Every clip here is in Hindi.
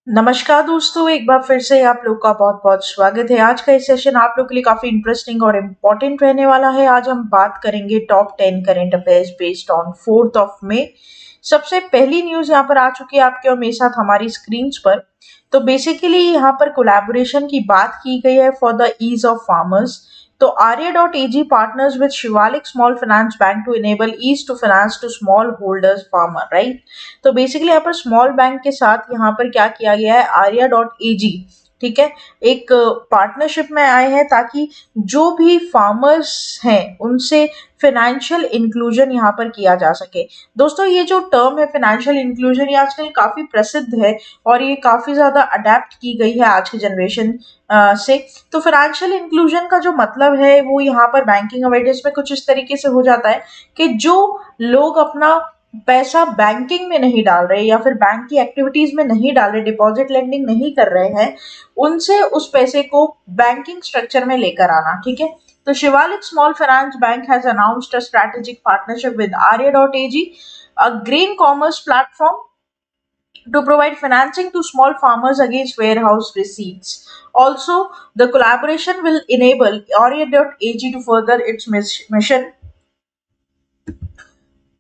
नमस्कार दोस्तों, एक बार फिर से आप लोग का बहुत बहुत स्वागत है। आज का ये सेशन आप लोग के लिए काफी इंटरेस्टिंग और इम्पोर्टेंट रहने वाला है। आज हम बात करेंगे top 10 current affairs based on 4 मई। सबसे पहली न्यूज यहाँ पर आ चुकी है आपके और मेरे साथ हमारी स्क्रीन पर। तो बेसिकली यहाँ पर कोलैबोरेशन की बात की गई है for the ease of farmers. तो Arya.ag partners with Shivalik Small Finance Bank to enable ease to finance to small holders farmer, right? तो बेसिकली यहाँ पर स्मॉल बैंक के साथ यहाँ पर क्या किया गया है, Arya.ag, ठीक है, एक पार्टनरशिप में आए हैं ताकि जो भी फार्मर्स हैं उनसे फाइनेंशियल इंक्लूजन यहाँ पर किया जा सके। दोस्तों, ये जो टर्म है फाइनेंशियल इंक्लूजन, ये आजकल काफी प्रसिद्ध है और ये काफी ज्यादा अडेप्ट की गई है आज की जनरेशन से। तो फाइनेंशियल इंक्लूजन का जो मतलब है वो यहाँ पर बैंकिंग अवेयरनेस में कुछ इस तरीके से हो जाता है कि जो लोग अपना पैसा बैंकिंग में नहीं डाल रहे या फिर बैंक की एक्टिविटीज में नहीं डाल रहे, डिपॉजिट लेंडिंग नहीं कर रहे हैं, उनसे उस पैसे को बैंकिंग स्ट्रक्चर में लेकर आना, ठीक है। तो Shivalik small finance bank has announced a strategic partnership with Arya.ag, a green commerce platform to provide financing to small farmers against warehouse receipts. Also, the collaboration will enable Arya.ag to further its mission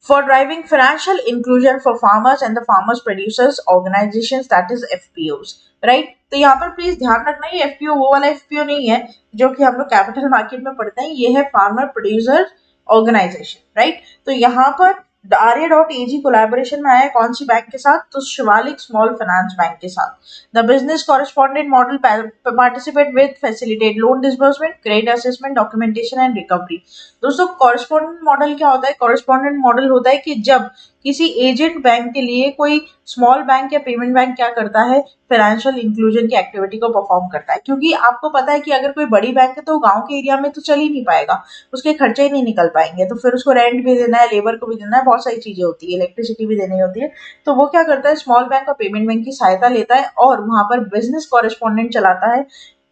for driving financial inclusion for farmers and the farmers producers organizations, that is FPOs, right? तो यहाँ पर प्लीज ध्यान रखना, ये FPO वो वाला FPO नहीं है जो कि हम लोग कैपिटल मार्केट में पढ़ते हैं, ये है फार्मर प्रोड्यूसर ऑर्गेनाइजेशन, राइट? तो यहाँ पर Arya.ag कोलैबोरेशन में आया है कौन सी बैंक के साथ, तो शिवालिक स्मॉल फाइनेंस बैंक के साथ। The business correspondent model participate with facilitate loan disbursement, credit assessment, documentation and recovery. दोस्तों, कॉरेस्पॉन्डेंट मॉडल क्या होता है? कॉरेस्पॉन्डेंट मॉडल होता है कि जब किसी एजेंट बैंक के लिए कोई स्मॉल बैंक या पेमेंट बैंक क्या करता है, फाइनेंशियल इंक्लूजन की एक्टिविटी को परफॉर्म करता है। क्योंकि आपको पता है कि अगर कोई बड़ी बैंक है तो गांव के एरिया में तो चल ही नहीं पाएगा, उसके खर्चे ही नहीं निकल पाएंगे, तो फिर उसको रेंट भी देना है, लेबर को भी देना है, बहुत सारी चीजें होती है, इलेक्ट्रिसिटी भी देनी होती है। तो वो क्या करता है, स्मॉल बैंक और पेमेंट बैंक की सहायता लेता है और वहां पर बिजनेस कॉरेस्पॉन्डेंट चलाता है,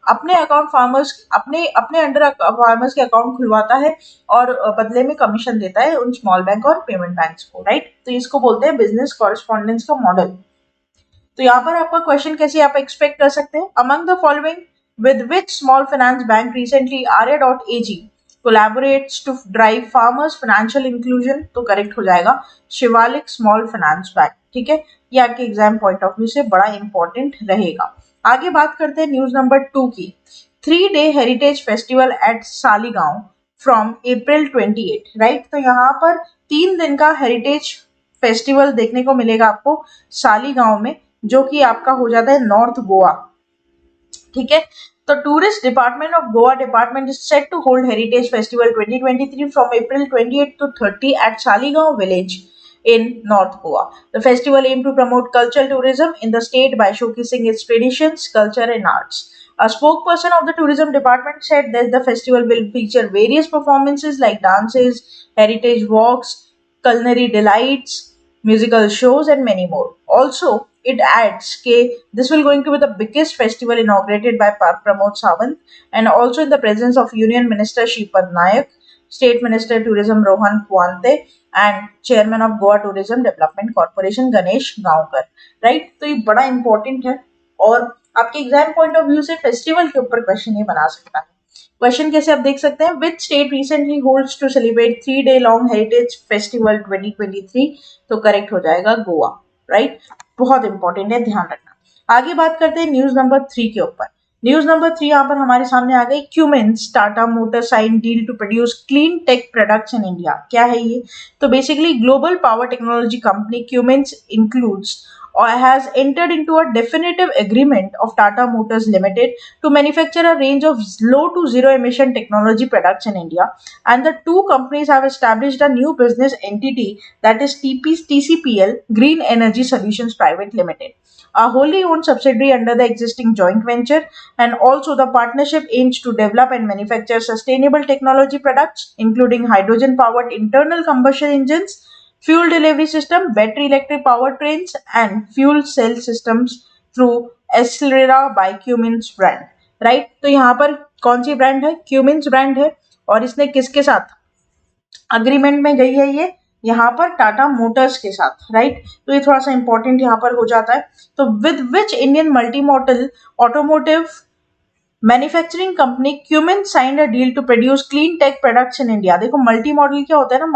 अपने अकाउंट फार्मर्स अपने अपने अंडर फार्मर्स के अकाउंट खुलवाता है और बदले में कमीशन देता है उन स्मॉल बैंक और पेमेंट बैंक्स को, राइट? तो इसको बोलते हैं बिजनेस कॉरेस्पॉन्डेंस का मॉडल। तो यहाँ पर आपका क्वेश्चन कैसे आप एक्सपेक्ट कर सकते हैं, among the following with which small finance bank recently Arya.ag collaborates to drive farmers financial inclusion, तो करेक्ट हो जाएगा शिवालिक स्मॉल फाइनेंस बैंक, ठीक है। ये आपके एग्जाम पॉइंट ऑफ व्यू से बड़ा इंपॉर्टेंट रहेगा। आगे बात करते हैं न्यूज नंबर 2 की। 3 day heritage festival at Saligao from April 28, right? तो यहाँ पर 3 दिन का हेरिटेज फेस्टिवल देखने को मिलेगा आपको सालीगांव में, जो कि आपका हो जाता है नॉर्थ गोवा, ठीक है। तो tourist department of Goa department is set to hold heritage festival 2023 from April 28 to 30 at Saligaon village in North Goa. The festival aims to promote cultural tourism in the state by showcasing its traditions, culture and arts. A spokesperson of the tourism department said that the festival will feature various performances like dances, heritage walks, culinary delights, musical shows and many more. Also, it adds that this will going to be the biggest festival inaugurated by Pramod Sawant and also in the presence of Union Minister Shripad Nayak, State Minister Tourism Rohan Puante and Chairman of Goa Tourism Development Corporation Ganesh Gaonkar, right? तो ये बड़ा इंपॉर्टेंट है और आपके एग्जाम पॉइंट ऑफ व्यू से फेस्टिवल के ऊपर क्वेश्चन ये बना सकता है। क्वेश्चन कैसे आप देख सकते हैं, which state recently holds to celebrate 3 day long heritage festival 2023, तो करेक्ट हो जाएगा गोवा, राइट? बहुत इंपॉर्टेंट है, ध्यान रखना। आगे बात करते हैं न्यूज नंबर 3 के ऊपर। न्यूज नंबर 3 यहाँ पर हमारे सामने आ गई, Cummins Tata motor sign deal to produce clean tech products in India. क्या है ये? तो basically global power technology company Cummins includes or has entered into a definitive agreement of Tata Motors Limited to manufacture a range of low to zero emission technology products in India, and the two companies have established a new business entity, that is TCPL Green Energy Solutions Private Limited, a wholly owned subsidiary under the existing joint venture, and also the partnership aims to develop and manufacture sustainable technology products including hydrogen powered internal combustion engines, fuel delivery system, battery electric powertrains and fuel cell systems through Accelera by Cummins brand, right? तो यहाँ पर कौन सी ब्रांड है? क्यूमिंस ब्रांड है। और इसने किसके साथ अग्रीमेंट में गई है? ये यहाँ पर टाटा मोटर्स के साथ, राइट। तो ये थोड़ा सा इंपॉर्टेंट यहाँ पर हो जाता है। तो with which Indian multi model automotive manufacturing company Cummins signed a deal to produce clean tech products in India. देखो मल्टी मॉडल क्या होता है ना,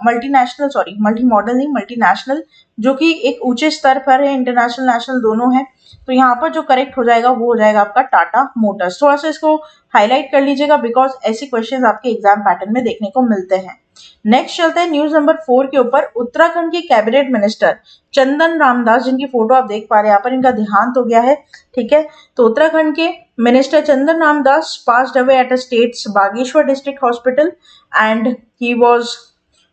मल्टीनेशनल, सॉरी मल्टी मॉडल नहीं, मल्टीनेशनल, जो कि एक ऊंचे स्तर पर है, इंटरनेशनल नेशनल दोनों है। तो यहाँ पर जो करेक्ट हो जाएगा वो हो जाएगा आपका टाटा मोटर्स। थोड़ा सा इसको हाईलाइट कर लीजिएगा बिकॉज ऐसे क्वेश्चन आपके एग्जाम पैटर्न में देखने को मिलते हैं। नेक्स्ट चलते हैं न्यूज नंबर 4 के ऊपर। उत्तराखंड के कैबिनेट मिनिस्टर चंदन रामदास, जिनकी फोटो आप देख पा रहे हैं यहाँ पर, इनका देहांत हो गया है, ठीक है। तो उत्तराखंड के minister Chandan Ramdas passed away at a state's Bageshwar district hospital, and he was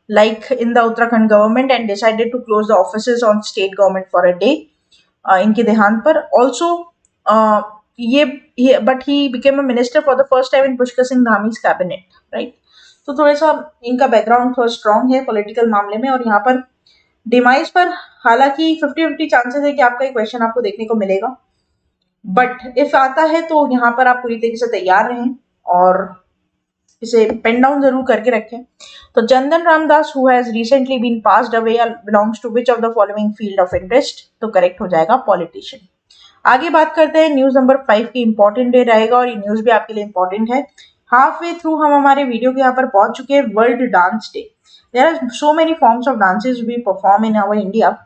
like in the Uttarakhand government and decided to close the offices on state government for a day इनके देहांत पर। ऑल्सो ये but he became a minister for the first time in Pushkar Singh Dhami's cabinet, right. तो थोड़ा सा इनका बैकग्राउंड थोड़ा स्ट्रांग है पॉलिटिकल मामले में। और यहाँ पर डिमाइस पर हालांकि 50-50 चांसेस है कि आपका ये क्वेश्चन आपको देखने को मिलेगा, बट इफ आता है तो यहाँ पर आप पूरी तरीके से तैयार रहें और इसे पेन डाउन जरूर करके रखें। तो Chandan Ramdas who has recently been passed away belongs to which of the following field of interest, तो करेक्ट हो जाएगा पॉलिटिशियन। आगे बात करते हैं न्यूज नंबर 5 की। इंपॉर्टेंट डे रहेगा और ये न्यूज भी आपके लिए इंपॉर्टेंट है। हाफ वे थ्रू हम हमारे वीडियो के यहाँ पर पहुंच चुके हैं। World dance day. There are so many forms of dances we perform in our India.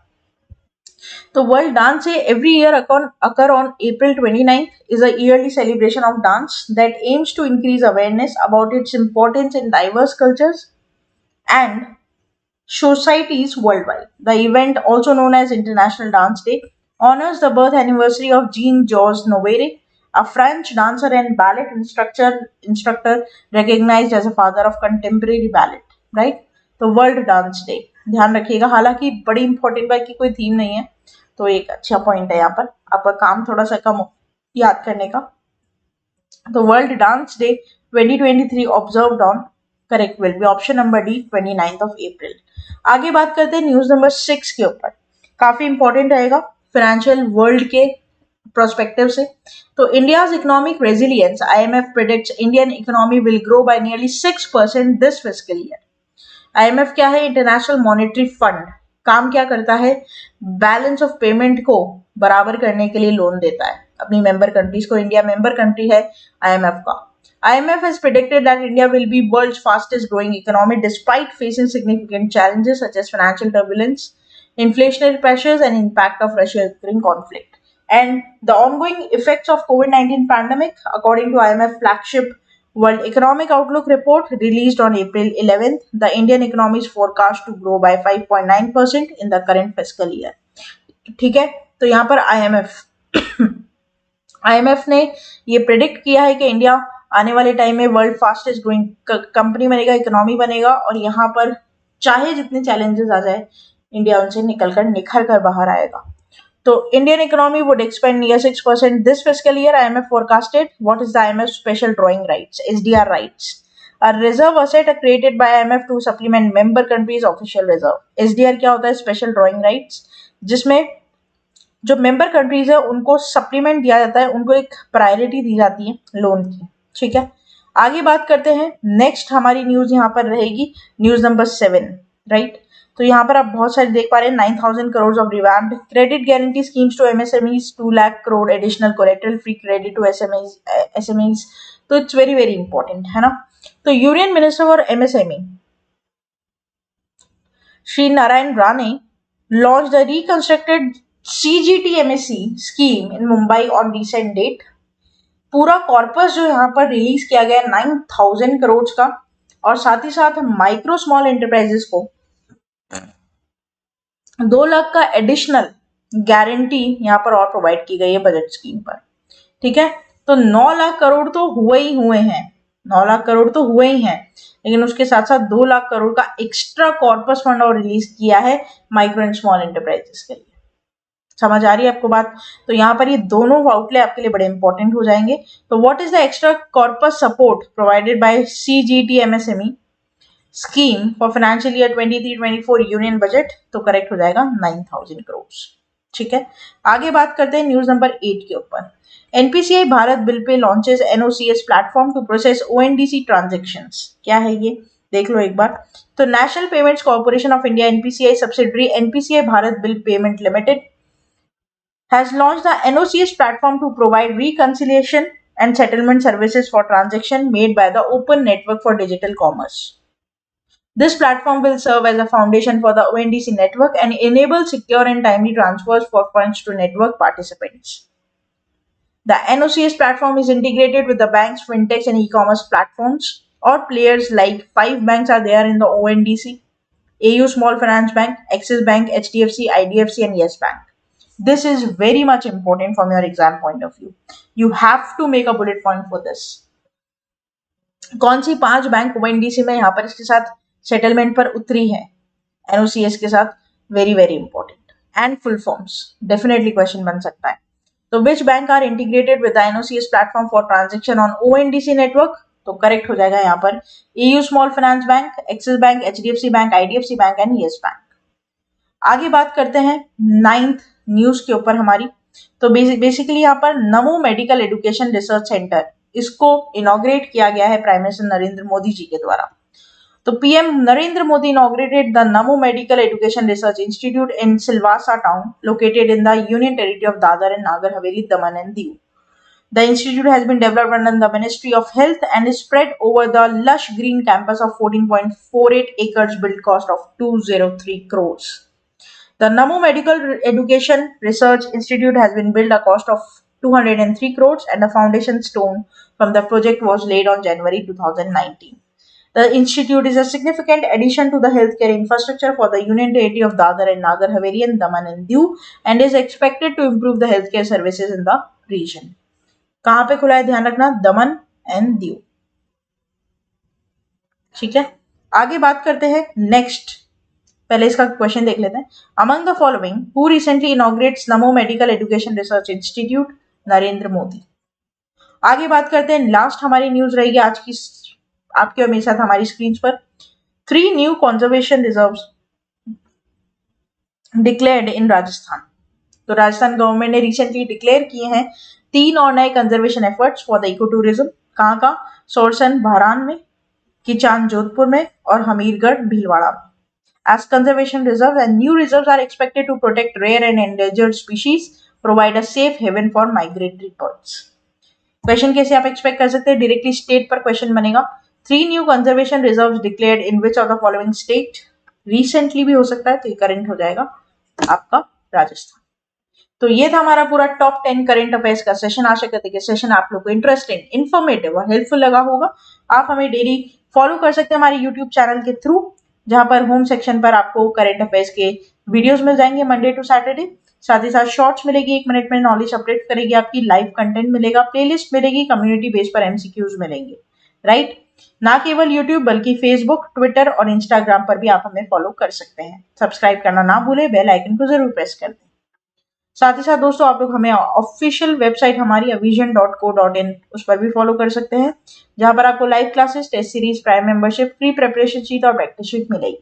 तो world dance day every year occur on April 29th is a yearly celebration of dance that aims to increase awareness about its importance in diverse cultures and societies worldwide. The event, also known as International Dance Day, honors the birth anniversary of Jean-Georges Noverre, a French dancer and ballet instructor recognized as a father of contemporary ballet, right? तो वर्ल्ड डांस डे ध्यान रखिएगा, हालांकि बड़ी इंपॉर्टेंट बात की कोई थीम नहीं है, तो एक अच्छा पॉइंट है यहाँ पर, आपका काम थोड़ा सा कम याद करने का। तो world dance day 2023 observed on, correct will be option number D, 29th of April। आगे बात करते हैं न्यूज नंबर 6 के ऊपर। काफी इंपॉर्टेंट रहेगा फाइनेंशियल वर्ल्ड के प्रोस्पेक्टिव से। तो India's economic resilience, IMF predicts Indian economy will grow by nearly 6% this fiscal year. IMF क्या है? International monetary fund. काम क्या करता है? बैलेंस ऑफ पेमेंट को बराबर करने के लिए लोन देता है अपनी मेंबर कंट्रीज को। इंडिया मेंबर कंट्री है आईएमएफ का। IMF has predicted that India will be world's fastest growing economy despite facing significant challenges such as financial turbulence, inflationary pressures, and impact of Russia-Ukraine conflict. And the ongoing effects of COVID-19 pandemic, according to IMF flagship World Economic Outlook report released on April 11th, the Indian economy is forecast to grow by 5.9% in the current fiscal year. ठीक है, तो यहाँ पर IMF ने ये प्रेडिक्ट किया है कि इंडिया आने वाले टाइम में वर्ल्ड फास्टेस्ट ग्रोइंग कंपनी बनेगा, इकोनॉमी बनेगा, और यहाँ पर चाहे जितने चैलेंजेस आ जाए इंडिया उनसे निखर कर बाहर आएगा। तो Indian economy would expand near 6% this fiscal year, IMF forecasted. What is the IMF special drawing rights, SDR rights? A reserve asset created by IMF to supplement member countries' official reserve. SDR क्या होता है? Special drawing rights, जिसमें जो मेंबर कंट्रीज है उनको सप्लीमेंट दिया जाता है, उनको एक प्रायोरिटी दी जाती है लोन की, ठीक है। आगे बात करते हैं। नेक्स्ट हमारी न्यूज यहाँ पर रहेगी न्यूज नंबर 7, राइट। तो यहाँ पर आप बहुत सारे देख पा रहे हैं। 9,000 crore of revamped credit guarantee schemes to MSMEs, 2 lakh crore additional collateral free credit to SMEs. तो इट्स वेरी वेरी इंपॉर्टेंट है ना। तो union minister for MSME Shri Narayan Rane launch the reconstructed CGTMSE scheme in Mumbai on recent date. पूरा कॉर्पस जो यहाँ पर रिलीज किया गया 9,000 करोड़ का, और साथ ही साथ माइक्रो स्मॉल एंटरप्राइजेस को 2 लाख का एडिशनल गारंटी यहाँ पर और प्रोवाइड की गई है बजट स्कीम पर, ठीक है। तो 9 लाख करोड़ तो हुए ही हुए हैं, 9 लाख करोड़ तो हुए ही हैं, लेकिन उसके साथ साथ 2 लाख करोड़ का एक्स्ट्रा कॉर्पस फंड और रिलीज किया है माइक्रो एंड स्मॉल एंटरप्राइजेस के लिए। समझ आ रही है आपको बात? तो यहाँ पर ये दोनों आउटले आपके लिए बड़े इंपॉर्टेंट हो जाएंगे। तो what is the extra corpus support provided by CGTMSE scheme for financial year 23-24 union budget? तो करेक्ट हो जाएगा 9,000 करोड़, ठीक है। आगे बात करते हैं न्यूज नंबर 8 के ऊपर। NPCI Bharat bill pay launches NOCS platform to process ONDC transactions. क्या है ये? देख लो एक बार। तो national payments corporation of India NPCI subsidiary NPCI Bharat bill payment limited has launched the NOCS platform to provide reconciliation and settlement services for transactions made by the Open Network for Digital Commerce. This platform will serve as a foundation for the ONDC network and enable secure and timely transfers for funds to network participants. The NOCS platform is integrated with the banks, fintechs, and e-commerce platforms. Or players like 5 banks are there in the ONDC: AU Small Finance Bank, Axis Bank, HDFC, IDFC, and Yes Bank. This is very much important from your exam point of view. You have to make a bullet point for this. कौन सी 5 बैंक ओएनडीसी में यहाँ पर इसके साथ सेटलमेंट पर उतरी है एनओसीएस के साथ? Very very important and full forms definitely question बन सकता है. तो which bank are integrated with the NOCS platform for transaction on ONDC network? तो करेक्ट हो जाएगा यहाँ पर AU Small finance Bank, Axis Bank, HDFC Bank, IDFC Bank and Yes Bank. आगे बात करते हैं 9th न्यूज के ऊपर हमारी. तो बेसिकली यहाँ पर Namo medical education research centre, इसको इनॉग्रेट किया गया है प्राइम मिनिस्टर नरेंद्र मोदी जी के द्वारा. तो PM Narendra Modi inaugurated the Namo medical education research institute in Silvassa town located in the union territory of Dadra and Nagar Haveli, Daman and Diu. The institute has been developed under the Ministry of Health and is spread over the lush green campus of 14.48 acres built cost of 203 crores. The Namo Medical Education Research Institute has been built at a cost of 203 crores and the foundation stone from the project was laid on January 2019. The institute is a significant addition to the healthcare infrastructure for the Union Territory of Dadar and Nagar Haveli and Daman and Diu and is expected to improve the healthcare services in the region. कहां पे खुला है ध्यान रखना, दमन एंड दीव. ठीक है, आगे बात करते हैं नेक्स्ट. पहले इसका क्वेश्चन देख लेते हैं. Among the following who recently inaugurates Namo medical education research institute? Narendra Modi. आगे बात करते हैं, लास्ट हमारी न्यूज रहेगी आज की आपके और मेरे साथ हमारी स्क्रीन पर. 3 new conservation reserves declared in Rajasthan. तो राजस्थान गवर्नमेंट ने रिसेंटली डिक्लेयर किए हैं 3 और नए conservation efforts for the ecotourism. कहाँ का? सोरसन भारान में, किचान जोधपुर में और हमीरगढ़ भीलवाड़ा में. As conservation reserves and new reserves are expected to protect rare and endangered species, provide a safe haven for migratory birds. Question कैसे आप एक्सपेक्ट कर सकते हैं? डायरेक्टली स्टेट पर क्वेश्चन बनेगा. 3 new conservation reserves declared in which of the following state? Recently भी हो सकता है, तो ये करंट हो जाएगा आपका राजस्थान. तो ये था हमारा पूरा टॉप 10 करंट अफेयर्स का सेशन. आशा करते हैं कि सेशन आप लोग को इंटरेस्टिंग, इन्फॉर्मेटिव और हेल्पफुल लगा होगा. आप हमें डेली फॉलो कर सकते हैं हमारे यूट्यूब चैनल के थ्रू, जहां पर होम सेक्शन पर आपको करंट अफेयर्स के वीडियोस मिल जाएंगे मंडे टू सैटरडे. साथ ही साथ शॉर्ट्स मिलेगी, 1 मिनट में नॉलेज अपडेट करेगी आपकी, लाइव कंटेंट मिलेगा, प्लेलिस्ट मिलेगी, कम्युनिटी बेस पर एमसीक्यूज मिलेंगे. राइट, ना केवल यूट्यूब बल्कि फेसबुक, ट्विटर और इंस्टाग्राम पर भी आप हमें फॉलो कर सकते हैं. सब्सक्राइब करना ना भूले, बेल आइकन को जरूर प्रेस कर दें. साथ ही साथ दोस्तों आप लोग हमें ऑफिशियल वेबसाइट हमारी avision.co.in उस पर भी फॉलो कर सकते हैं, जहां पर आपको live classes, test series, prime membership, free preparation sheet और प्रैक्टिस शीट मिलेगी.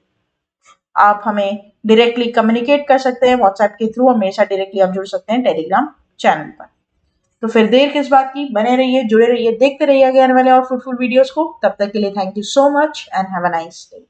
आप हमें डायरेक्टली कम्युनिकेट कर सकते हैं व्हाट्सएप के थ्रू और मेरे साथ डायरेक्टली आप जुड़ सकते हैं टेलीग्राम चैनल पर. तो फिर देर किस बात की, बने रहिए, जुड़े रहिए, देखते रहिए आने वाले और फ्रूटफुल वीडियोस को. तब तक के लिए thank you so much and have a nice day.